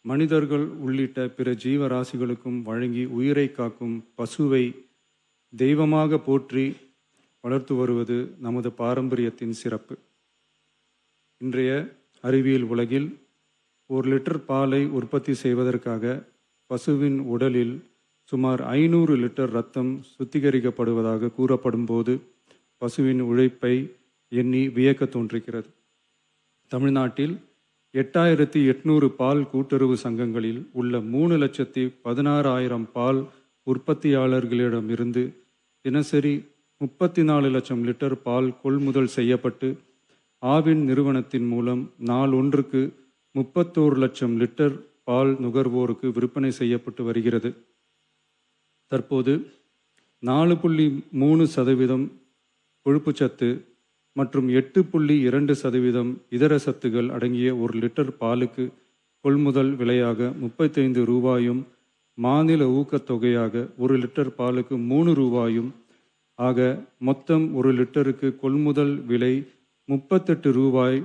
மனிதர்கள் உள்ளிட்ட பிற ஜீவராசிகளுக்கும் வழங்கி உயிரை காக்கும் பசுவை தெய்வமாக போற்றி வளர்த்து வருவது நமது பாரம்பரியத்தின் சிறப்பு. இன்றைய அறிவியல் உலகில் 1 லிட்டர் பாலை உற்பத்தி செய்வதற்காக பசுவின் உடலில் சுமார் 500 லிட்டர் இரத்தம் சுத்திகரிக்கப்படுவதாக கூறப்படும் போது பசுவின் உழைப்பை எண்ணி வியக்க தோன்றுகிறது. தமிழ்நாட்டில் 8800 பால் கூட்டுறவு சங்கங்களில் உள்ள 3,16,000 பால் உற்பத்தியாளர்களிடமிருந்து தினசரி 34 லட்சம் லிட்டர் பால் கொள்முதல் செய்யப்பட்டு ஆவின் நிறுவனத்தின் மூலம் நாளொன்றுக்கு 31 லட்சம் லிட்டர் பால் நுகர்வோருக்கு விற்பனை செய்யப்பட்டு வருகிறது. தற்போது 4.3% கொழுப்புச்சத்து மற்றும் 8.2% இதர சத்துகள் அடங்கிய 1 லிட்டர் பாலுக்கு கொள்முதல் விலையாக 35 ரூபாயும் மாநில ஊக்கத்தொகையாக 1 லிட்டர் பாலுக்கு 3 ரூபாயும் ஆக மொத்தம் 1 லிட்டருக்கு கொள்முதல் விலை 38 ரூபாய்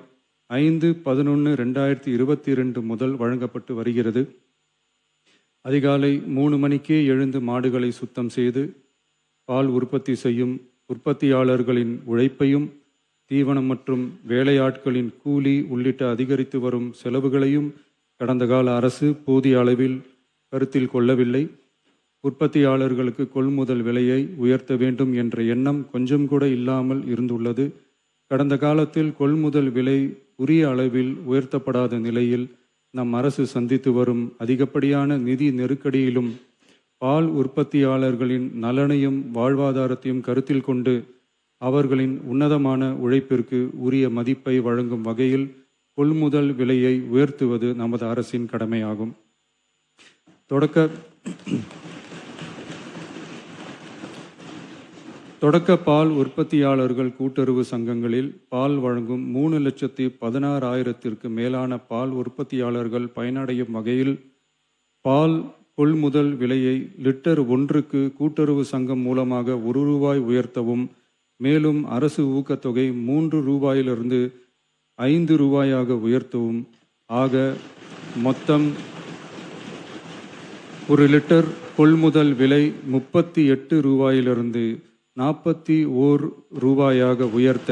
5/11/2022 முதல் வழங்கப்பட்டு வருகிறது. அதிகாலை 3 மணிக்கே எழுந்து மாடுகளை சுத்தம் செய்து பால் உற்பத்தி செய்யும் உற்பத்தியாளர்களின் உழைப்பையும் தீவனம் மற்றும் வேலையாட்களின் கூலி உள்ளிட்ட அதிகரித்து வரும் செலவுகளையும் கடந்த கால அரசு போதிய அளவில் கருத்தில் கொள்ளவில்லை. உற்பத்தியாளர்களுக்கு கொள்முதல் விலையை உயர்த்த வேண்டும் என்ற எண்ணம் கொஞ்சம் கூட இல்லாமல் இருந்துள்ளது. கடந்த காலத்தில் கொள்முதல் விலை உரிய அளவில் உயர்த்தப்படாத நிலையில் நம் அரசு சந்தித்து வரும் அதிகப்படியான நிதி நெருக்கடியிலும் பால் உற்பத்தியாளர்களின் நலனையும் வாழ்வாதாரத்தையும் கருத்தில் கொண்டு அவர்களின் உன்னதமான உழைப்பிற்கு உரிய மதிப்பை வழங்கும் வகையில் கொள்முதல் விலையை உயர்த்துவது நமது அரசின் கடமையாகும். தொடக்க பால் உற்பத்தியாளர்கள் கூட்டுறவு சங்கங்களில் பால் வழங்கும் 3,16,000 மேலான பால் உற்பத்தியாளர்கள் பயனடையும் வகையில் பால் கொள்முதல் விலையை லிட்டர் ஒன்றுக்கு கூட்டுறவு சங்கம் மூலமாக 1 ரூபாய் உயர்த்தவும், மேலும் அரசு ஊக்கத்தொகை 3 ரூபாயிலிருந்து 5 ரூபாயாக உயர்த்தவும் ஆக மொத்தம் 1 லிட்டர் கொள்முதல் விலை 38 ரூபாயிலிருந்து 41 ரூபாயாக உயர்த்த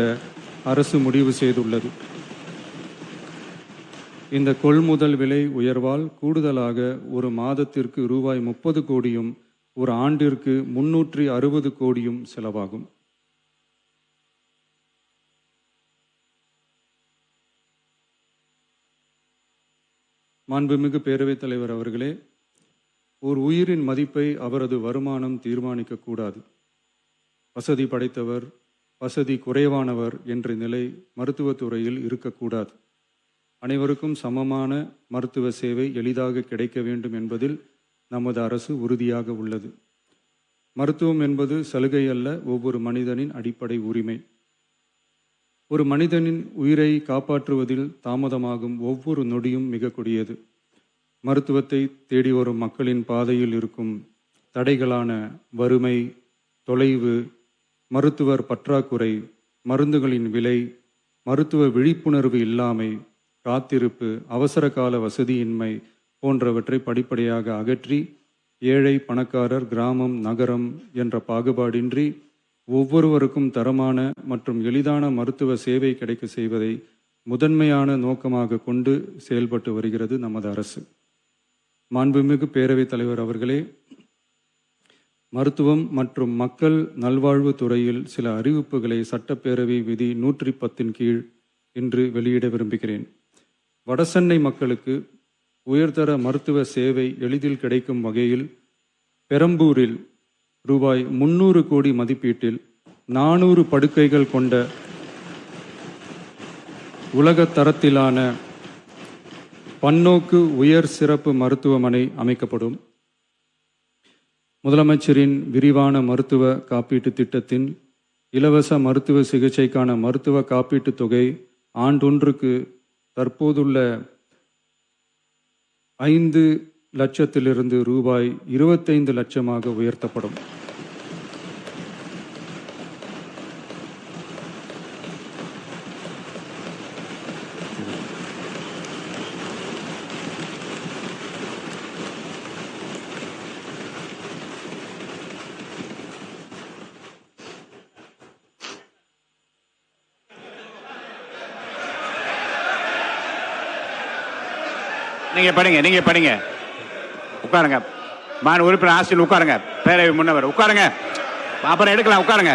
அரசு முடிவு செய்துள்ளது. இந்த கொள்முதல் விலை உயர்வால் கூடுதலாக ஒரு மாதத்திற்கு ரூபாய் 30 கோடியும் ஒரு ஆண்டிற்கு 360 கோடியும் செலவாகும். மாண்புமிகு பேரவைத் தலைவர் அவர்களே, ஒரு உயிரின் மதிப்பை அவரது வருமானம் தீர்மானிக்கக்கூடாது. வசதி படைத்தவர், வசதி குறைவானவர் என்ற நிலை மருத்துவத்துறையில் இருக்கக்கூடாது. அனைவருக்கும் சமமான மருத்துவ சேவை எளிதாக கிடைக்க வேண்டும் என்பதில் நமது அரசு உறுதியாக உள்ளது. மருத்துவம் என்பது சலுகை அல்ல, ஒவ்வொரு மனிதனின் அடிப்படை உரிமை. ஒரு மனிதனின் உயிரை காப்பாற்றுவதில் தாமதமாகும் ஒவ்வொரு நொடியும் மிக கொடியது. மருத்துவத்தை தேடி வரும் மக்களின் பாதையில் இருக்கும் தடைகளான வறுமை, தொலைவு, மருத்துவர் பற்றாக்குறை, மருந்துகளின் விலை, மருத்துவ விழிப்புணர்வு இல்லாமை, காத்திருப்பு, அவசர கால வசதியின்மை போன்றவற்றை படிப்படியாக அகற்றி ஏழை, பணக்காரர், கிராமம், நகரம் என்ற பாகுபாடின்றி ஒவ்வொருவருக்கும் தரமான மற்றும் எளிதான மருத்துவ சேவை கிடைக்க செய்வதை முதன்மையான நோக்கமாக கொண்டு செயல்பட்டு வருகிறது நமது அரசு. மாண்புமிகு பேரவைத் தலைவர் அவர்களே, மருத்துவம் மற்றும் மக்கள் நல்வாழ்வு துறையில் சில அறிவிப்புகளை சட்டப்பேரவை விதி 110 கீழ் இன்று வெளியிட விரும்புகிறேன். வடசென்னை மக்களுக்கு உயர்தர மருத்துவ சேவை எளிதில் கிடைக்கும் வகையில் பெரம்பூரில் ரூபாய் 300 கோடி மதிப்பீட்டில் 400 படுக்கைகள் கொண்ட உலக தரத்திலான பன்னோக்கு உயர் சிறப்பு மருத்துவமனை அமைக்கப்படும். முதலமைச்சரின் விரிவான மருத்துவ காப்பீட்டு திட்டத்தின் இலவச மருத்துவ சிகிச்சைக்கான மருத்துவ காப்பீட்டு தொகை ஆண்டொன்றுக்கு தற்போதுள்ள 5 லட்சத்திலிருந்து ரூபாய் 25 லட்சமாக உயர்த்தப்படும். நீங்க படிங்க. உட்காருங்க. மாநில உறுப்பினர் ஆசிரியர் உட்காருங்க. பேரவை முன்னவர் உட்காருங்க. அப்புறம் எடுக்கலாம். உட்காருங்க.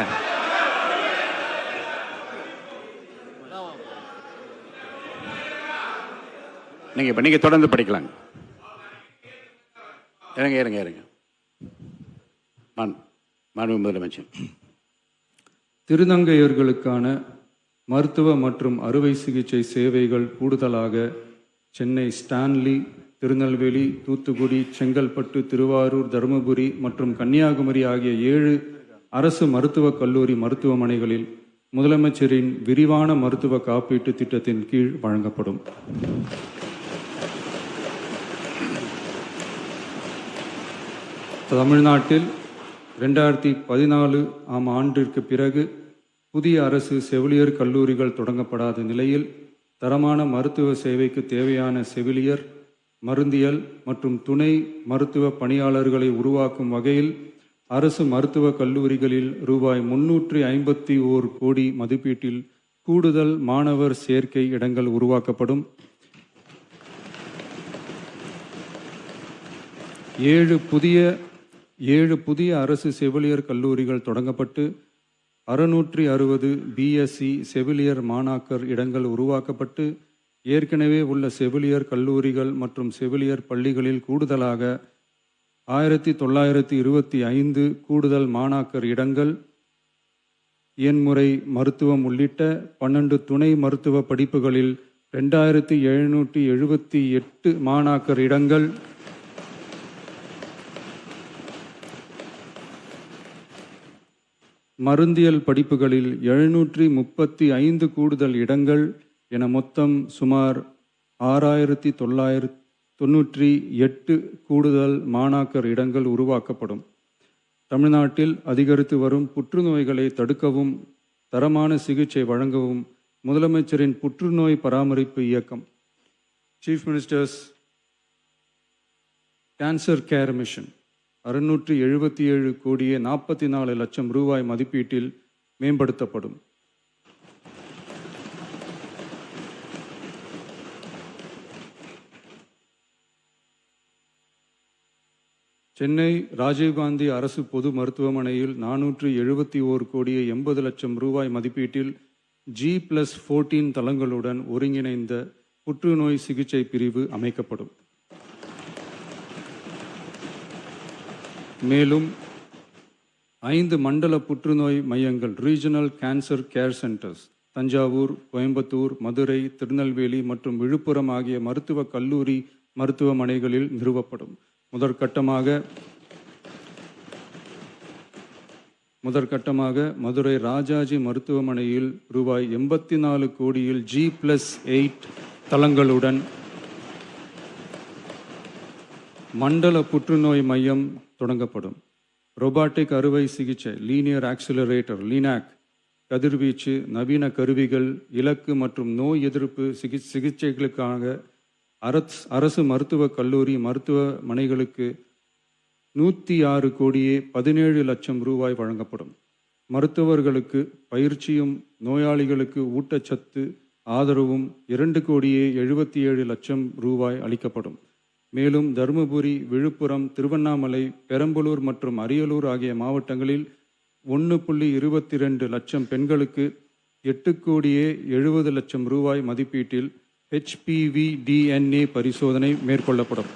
நீங்க தொடர்ந்து படிக்கலாங்க. இருங்க. மாண்பு முதலமைச்சர். திருநங்கையர்களுக்கான மருத்துவ மற்றும் அறுவை சிகிச்சை சேவைகள் கூடுதலாக சென்னை, ஸ்டான்லி, திருநெல்வேலி, தூத்துக்குடி, செங்கல்பட்டு, திருவாரூர், தருமபுரி மற்றும் கன்னியாகுமரி ஆகிய 7 அரசு மருத்துவக் கல்லூரி மருத்துவமனைகளில் முதலமைச்சரின் விரிவான மருத்துவ காப்பீட்டு திட்டத்தின் கீழ் வழங்கப்படும். தமிழ்நாட்டில் 2014 ஆண்டிற்கு பிறகு புதிய அரசு செவிலியர் கல்லூரிகள் தொடங்கப்படாத நிலையில் தரமான மருத்துவ சேவைக்கு தேவையான செவிலியர், மருந்தியல் மற்றும் துணை மருத்துவ பணியாளர்களை உருவாக்கும் வகையில் அரசு மருத்துவக் கல்லூரிகளில் ரூபாய் 351 கோடி மதிப்பீட்டில் கூடுதல் மாணவர் சேர்க்கை இடங்கள் உருவாக்கப்படும். 7 புதிய அரசு செவிலியர் கல்லூரிகள் தொடங்கப்பட்டு 660 பிஎஸ்சி செவிலியர் மாணாக்கர் இடங்கள் உருவாக்கப்பட்டு ஏற்கனவே உள்ள செவிலியர் கல்லூரிகள் மற்றும் செவிலியர் பள்ளிகளில் கூடுதலாக 1925 கூடுதல் மாணாக்கர் இடங்கள், இயன்முறை மருத்துவம் உள்ளிட்ட 12 துணை மருத்துவ படிப்புகளில் 2778 மாணாக்கர் இடங்கள், மருந்தியல் படிப்புகளில் 735 கூடுதல் இடங்கள் என மொத்தம் சுமார் 6998 கூடுதல் மாணாக்கர் இடங்கள் உருவாக்கப்படும். தமிழ்நாட்டில் அதிகரித்து வரும் புற்றுநோய்களை தடுக்கவும் தரமான சிகிச்சை வழங்கவும் முதலமைச்சரின் புற்றுநோய் பராமரிப்பு இயக்கம் chief ministers cancer care mission 677 கோடியே 44 லட்சம் ரூபாய் மதிப்பீட்டில் மேம்படுத்தப்படும். சென்னை ராஜீவ்காந்தி அரசு பொது மருத்துவமனையில் 471 கோடியே 80 லட்சம் ரூபாய் மதிப்பீட்டில் G+14 தளங்களுடன் ஒருங்கிணைந்த புற்றுநோய் சிகிச்சை பிரிவு அமைக்கப்படும். மேலும் 5 மண்டல புற்றுநோய் மையங்கள் regional cancer care centres Thanjavur, Coimbatore, Madurai, Tirunelveli மற்றும் விழுப்புரம் ஆகிய மருத்துவக் கல்லூரி மருத்துவமனைகளில் நிறுவப்படும். முதற்கட்டமாக மதுரை ராஜாஜி மருத்துவமனையில் ரூபாய் 84 கோடியில் G+8 தளங்களுடன் மண்டல புற்றுநோய் மையம் தொடங்கப்படும். ரோபாட்டிக் அறுவை சிகிச்சை லீனியர் ஆக்சிலரேட்டர் லீனாக், கதிர்வீச்சு, நவீன கருவிகள், இலக்கு மற்றும் நோய் எதிர்ப்பு சிகிச்சைகளுக்காக அரசு மருத்துவக் கல்லூரி மருத்துவமனைகளுக்கு 106 கோடியே 17 லட்சம் ரூபாய் வழங்கப்படும். மருத்துவர்களுக்கு பயிற்சியும் நோயாளிகளுக்கு ஊட்டச்சத்து ஆதரவும் 2 கோடியே 77 லட்சம் ரூபாய் அளிக்கப்படும். மேலும் தருமபுரி, விழுப்புரம், திருவண்ணாமலை, பெரம்பலூர் மற்றும் அரியலூர் ஆகிய மாவட்டங்களில் 1.22 லட்சம் பெண்களுக்கு 8 கோடியே 70 லட்சம் ரூபாய் மதிப்பீட்டில் HPV DNA பரிசோதனை மேற்கொள்ளப்படும்.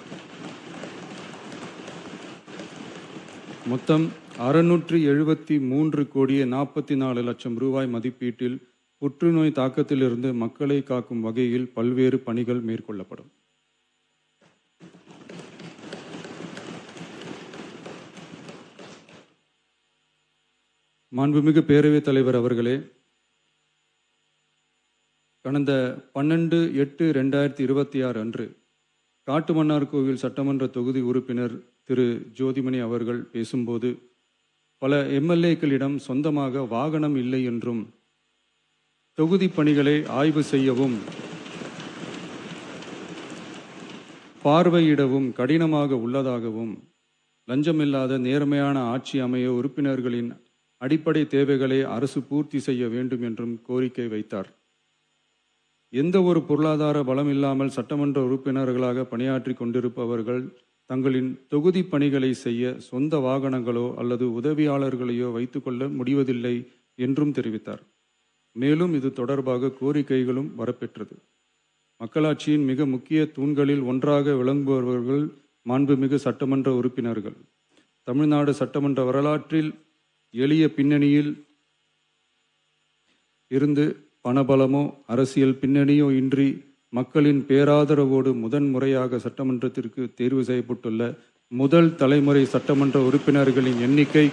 மொத்தம் 673 கோடியே 44 லட்சம் ரூபாய் மதிப்பீட்டில் புற்றுநோய் தாக்கத்திலிருந்து மக்களை காக்கும் வகையில் பல்வேறு பணிகள் மேற்கொள்ளப்படும். மாண்புமிகு பேரவைத் தலைவர் அவர்களே, கடந்த 12/8/2026 அன்று காட்டுமன்னார்கோவில் சட்டமன்ற தொகுதி உறுப்பினர் திரு ஜோதிமணி அவர்கள் பேசும்போது பல எம்எல்ஏக்களிடம் சொந்தமாக வாகனம் இல்லை என்றும் தொகுதி பணிகளை ஆய்வு செய்யவும் பார்வையிடவும் கடினமாக உள்ளதாகவும் லஞ்சமில்லாத நேர்மையான ஆட்சி அமைய உறுப்பினர்களின் அடிப்படை தேவைகளை அரசு பூர்த்தி செய்ய வேண்டும் என்றும் கோரிக்கை வைத்தார். எந்த ஒரு பொருளாதார பலம் இல்லாமல் சட்டமன்ற உறுப்பினர்களாக பணியாற்றி கொண்டிருப்பவர்கள் தங்களின் தொகுதி பணிகளை செய்ய சொந்த வாகனங்களோ அல்லது உதவியாளர்களையோ வைத்துக்கொள்ள முடிவதில்லை என்றும் தெரிவித்தார். மேலும் இது தொடர்பாக கோரிக்கைகளும் வரப்பெற்றது. மக்களாட்சியின் மிக முக்கிய தூண்களில் ஒன்றாக விளங்குபவர்கள் மாண்புமிகு சட்டமன்ற உறுப்பினர்கள். தமிழ்நாடு சட்டமன்ற வரலாற்றில் எளிய பின்னணியில் இருந்து பணபலமோ அரசியல் பின்னணியோ இன்றி மக்களின் பேராதரவோடு முதன்முறையாக சட்டமன்றத்திற்கு தேர்வு செய்யப்பட்டுள்ள முதல் தலைமுறை சட்டமன்ற உறுப்பினர்களின் எண்ணிக்கை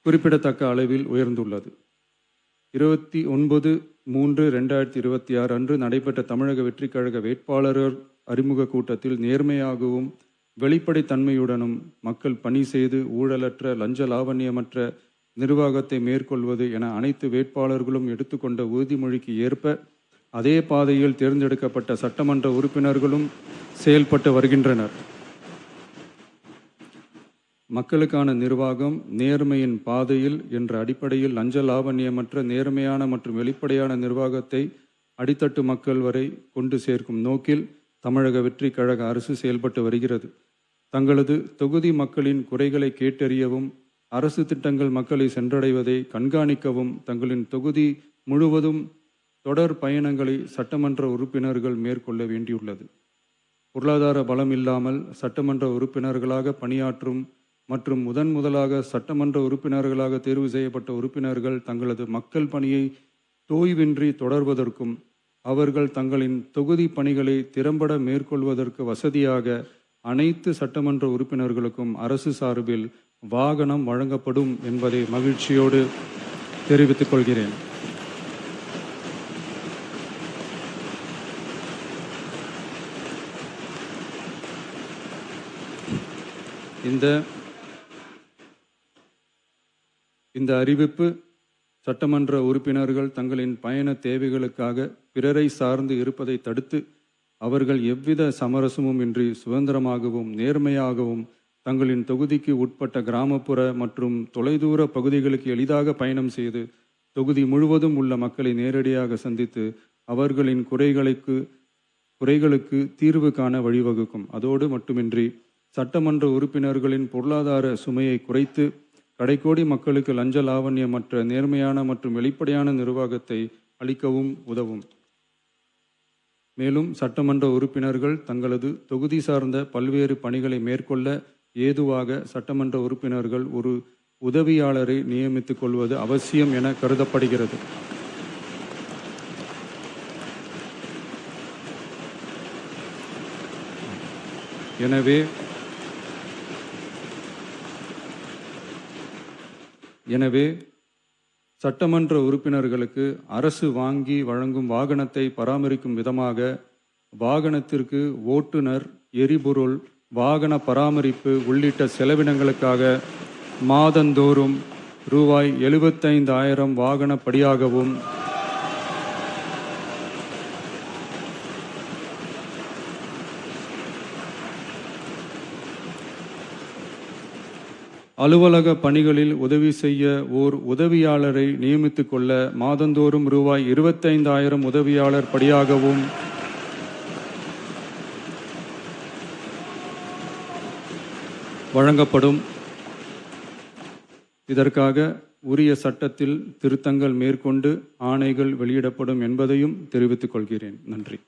குறிப்பிடத்தக்க அளவில் உயர்ந்துள்ளது. 29/3/2026 அன்று நடைபெற்ற தமிழக வெற்றிக் கழக வேட்பாளர் அறிமுக கூட்டத்தில் நேர்மையாகவும் வெளிப்படைத்தன்மையுடனும் மக்கள் பணி செய்து ஊழலற்ற லஞ்ச லாவண்யமற்ற நிர்வாகத்தை மேற்கொள்வது என அனைத்து வேட்பாளர்களும் எடுத்துக்கொண்ட உறுதிமொழிக்கு ஏற்ப அதே பாதையில் தேர்ந்தெடுக்கப்பட்ட சட்டமன்ற உறுப்பினர்களும் செயல்பட்டு வருகின்றனர். மக்களுக்கான நிர்வாகம் நேர்மையின் பாதையில் என்ற அடிப்படையில் லஞ்ச லாவண்யமற்ற நேர்மையான மற்றும் வெளிப்படையான நிர்வாகத்தை அடித்தட்டு மக்கள் வரை கொண்டு சேர்க்கும் நோக்கில் தமிழக வெற்றி கழக அரசு செயல்பட்டு வருகிறது. தங்களது தொகுதி மக்களின் குறைகளை கேட்டறியவும் அரசு திட்டங்கள் மக்களை சென்றடைவதை கண்காணிக்கவும் தங்களின் தொகுதி முழுவதும் தொடர் பயணங்களை சட்டமன்ற உறுப்பினர்கள் மேற்கொள்ள வேண்டியுள்ளது. பொருளாதார பலம் இல்லாமல் சட்டமன்ற உறுப்பினர்களாக பணியாற்றும் மற்றும் முதலாக சட்டமன்ற உறுப்பினர்களாக தேர்வு செய்யப்பட்ட உறுப்பினர்கள் தங்களது மக்கள் பணியை தோய்வின்றி தொடர்வதற்கும் அவர்கள் தங்களின் தொகுதி பணிகளை திறம்பட மேற்கொள்வதற்கு வசதியாக அனைத்து சட்டமன்ற உறுப்பினர்களுக்கும் அரசு சார்பில் வாகனம் வழங்கப்படும் என்பதை மகிழ்ச்சியோடு தெரிவித்துக் கொள்கிறேன். இந்த அறிவிப்பு சட்டமன்ற உறுப்பினர்கள் தங்களின் பயண தேவைகளுக்காக பிறரை சார்ந்து இருப்பதை தடுத்து அவர்கள் எவ்வித சமரசமும் இன்றி சுதந்திரமாகவும் நேர்மையாகவும் தங்களின் தொகுதிக்கு உட்பட்ட கிராமப்புற மற்றும் தொலைதூர பகுதிகளுக்கு எளிதாக பயணம் செய்து தொகுதி முழுவதும் உள்ள மக்களை நேரடியாக சந்தித்து அவர்களின் குறைகளுக்கு தீர்வு காண வழிவகுக்கும். அதோடு மட்டுமின்றி சட்டமன்ற உறுப்பினர்களின் பொருளாதார சுமையை குறைத்து கடைக்கோடி மக்களுக்கு லஞ்ச லாவண்யமற்ற நேர்மையான மற்றும் வெளிப்படையான நிர்வாகத்தை அளிக்கவும் உதவும். மேலும் சட்டமன்ற உறுப்பினர்கள் தங்களது தொகுதி சார்ந்த பல்வேறு பணிகளை மேற்கொள்ள ஏதுவாக சட்டமன்ற உறுப்பினர்கள் ஒரு உதவியாளரை நியமித்துக் கொள்வது அவசியம் என கருதப்படுகிறது. எனவே சட்டமன்ற உறுப்பினர்களுக்கு அரசு வாங்கி வழங்கும் வாகனத்தை பராமரிக்கும் விதமாக வாகனத்திற்கு ஓட்டுநர், எரிபொருள், வாகன பராமரிப்பு உள்ளிட்ட செலவினங்களுக்காக மாதந்தோறும் ரூபாய் 75,000 வாகன படியாகவும் அலுவலக பணிகளில் உதவி செய்ய ஓர் உதவியாளரை நியமித்துக் கொள்ள மாதந்தோறும் ரூபாய் 25,000 உதவியாளர் படியாகவும் வழங்கப்படும். இதற்காக உரிய சட்டத்தில் திருத்தங்கள் மேற்கொண்டு ஆணைகள் வெளியிடப்படும் என்பதையும் தெரிவித்துக் கொள்கிறேன். நன்றி.